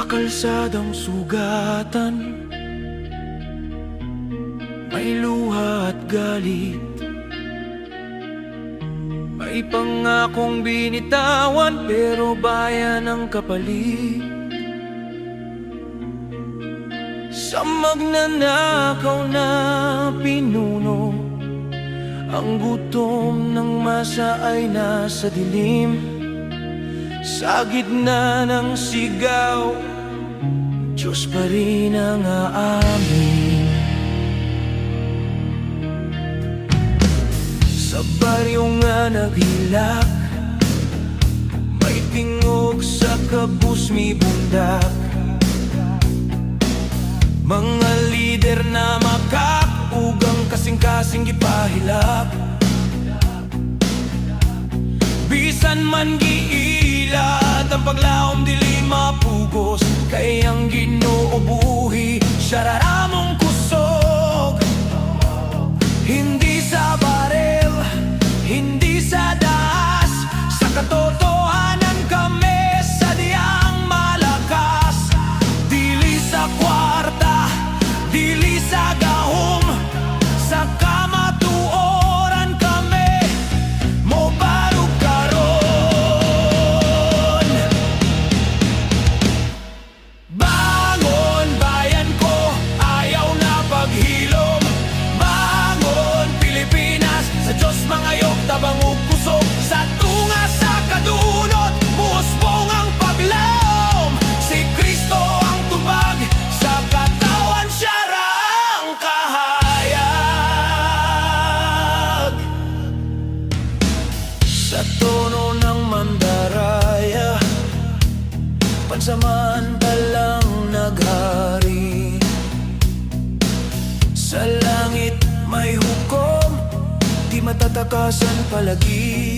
kalsadang sugatan, may luha at galit, may pangakong binitawan pero bayan ang kapalit. Sa magnanakaw na pinuno, ang gutom ng masa ay nasa dilim. Sa gitna ng sigaw, Diyos pa rin ang aamin. Sa baryo nga naghilak, may tingog sa kabusmi bundak. Mga lider na makak-ugang kasing-kasing gipahilak. Bisan man giilat ang paglaom dili mapugos, kay ang Ginoo buhi siya raramong kusog. Hindi sa barel, hindi sa daas, sa katotohanan kami sa diyang malakas. Dili sa kwarta, dili sa gahom, sa kamatuoran kami mo barug karon. Bangon bayan ko, ayaw na paghilom. Bangon Pilipinas, sa Diyos mangayog tabang ug kusog. Sa tunga sa kadunot, muhusbong ang paglaom. Si Kristo ang tubag, sa katawan siya ang kahayag. Sa tono ng mandaraya, pansamantalang naghari. Sa langit may hukom, di matatakasan palagi.